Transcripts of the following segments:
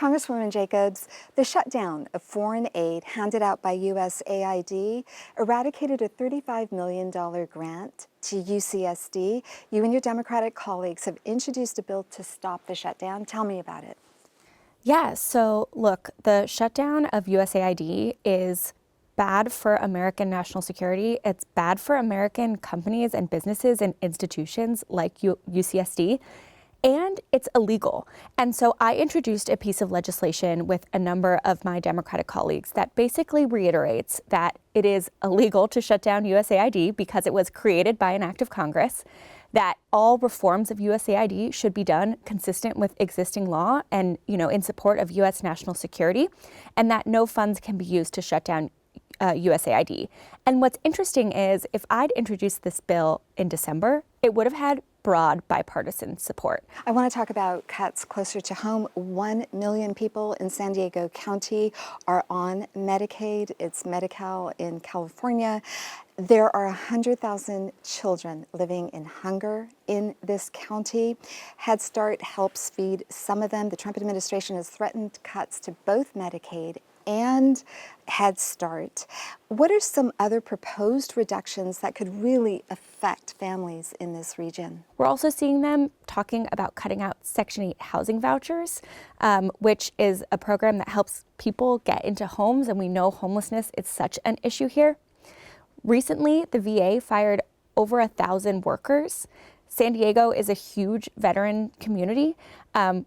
Congresswoman Jacobs, the shutdown of foreign aid handed out by USAID eradicated a $35 million grant to UCSD. You and your Democratic colleagues have introduced a bill to stop the shutdown. Tell me about it. Yeah, so look, the shutdown of USAID is bad for American national security. It's bad for American companies and businesses and institutions like UCSD. And it's illegal. And so I introduced a piece of legislation with a number of my Democratic colleagues that basically reiterates that it is illegal to shut down USAID because it was created by an act of Congress, that all reforms of USAID should be done consistent with existing law and, in support of U.S. national security, and that no funds can be used to shut down USAID. And what's interesting is if I'd introduced this bill in December, it would have had broad bipartisan support. I want to talk about cuts closer to home. 1 million people in San Diego County are on Medicaid. It's Medi-Cal in California. There are 100,000 children living in hunger in this county. Head Start helps feed some of them. The Trump administration has threatened cuts to both Medicaid and Head Start. What are some other proposed reductions that could really affect families in this region? We're also seeing them talking about cutting out Section 8 housing vouchers, which is a program that helps people get into homes, and we know homelessness is such an issue here. Recently, the VA fired over 1,000 workers. San Diego is a huge veteran community,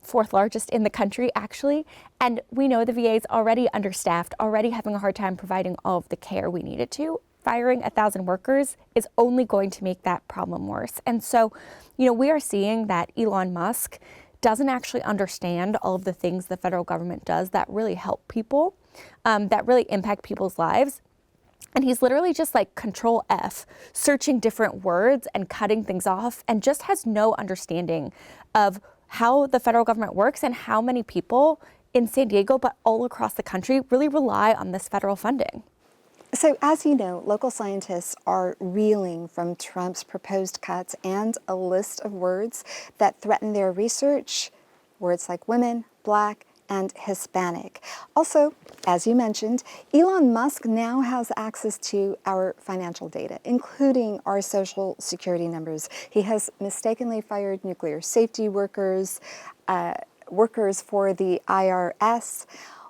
fourth largest in the country, actually. And we know the VA is already understaffed, already having a hard time providing all of the care we need it to. Firing 1,000 workers is only going to make that problem worse. And so, we are seeing that Elon Musk doesn't actually understand all of the things the federal government does that really help people, that really impact people's lives. And he's literally just like Control F, searching different words and cutting things off, and just has no understanding of how the federal government works and how many people in San Diego, but all across the country, really rely on this federal funding. So as you know, local scientists are reeling from Trump's proposed cuts and a list of words that threaten their research. Words like women, Black, and Hispanic. Also, as you mentioned, Elon Musk now has access to our financial data, including our social security numbers. He has mistakenly fired nuclear safety workers, workers for the IRS.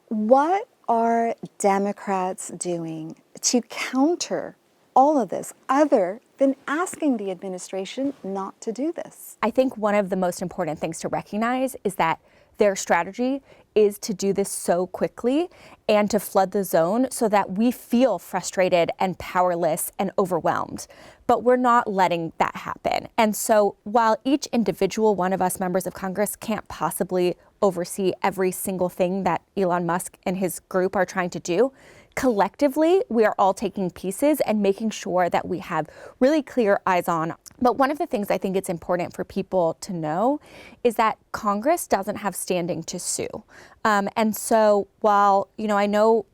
What are Democrats doing to counter all of this, other than asking the administration not to do this? I think one of the most important things to recognize is that their strategy is to do this so quickly and to flood the zone so that we feel frustrated and powerless and overwhelmed. But we're not letting that happen. And so while each individual one of us members of Congress can't possibly oversee every single thing that Elon Musk and his group are trying to do, collectively, we are all taking pieces and making sure that we have really clear eyes on. But one of the things I think it's important for people to know is that Congress doesn't have standing to sue. And so while, I know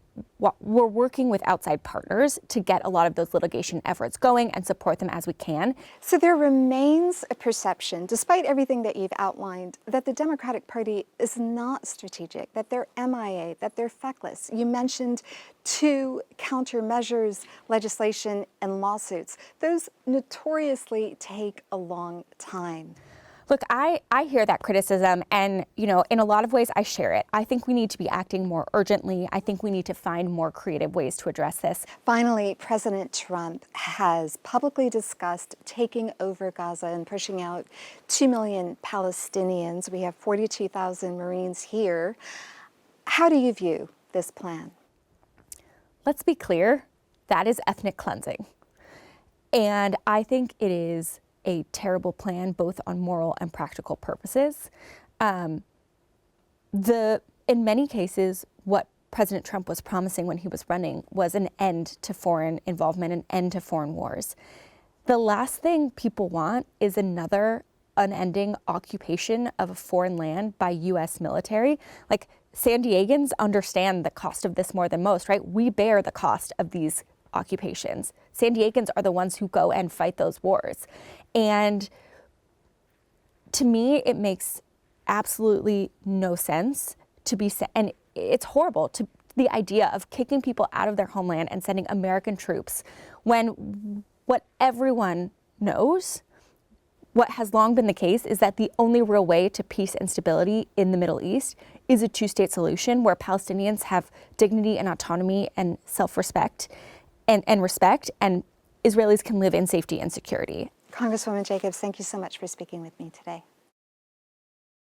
we're working with outside partners to get a lot of those litigation efforts going and support them as we can. So there remains a perception, despite everything that you've outlined, that the Democratic Party is not strategic, that they're MIA, that they're feckless. You mentioned 2 countermeasures, legislation, and lawsuits. Those notoriously take a long time. Look, I hear that criticism, and, in a lot of ways I share it. I think we need to be acting more urgently. I think we need to find more creative ways to address this. Finally, President Trump has publicly discussed taking over Gaza and pushing out 2 million Palestinians. We have 42,000 Marines here. How do you view this plan? Let's be clear, that is ethnic cleansing. And I think it is a terrible plan, both on moral and practical purposes. In many cases, what President Trump was promising when he was running was an end to foreign involvement, an end to foreign wars. The last thing people want is another unending occupation of a foreign land by U.S. military. Like, San Diegans understand the cost of this more than most, right? We bear the cost of these occupations. San Diegans are the ones who go and fight those wars. And to me, it makes absolutely no sense to be sent, and it's horrible to the idea of kicking people out of their homeland and sending American troops when what everyone knows, what has long been the case, is that the only real way to peace and stability in the Middle East is a two-state solution where Palestinians have dignity and autonomy and self-respect and respect, and Israelis can live in safety and security. Congresswoman Jacobs, thank you so much for speaking with me today.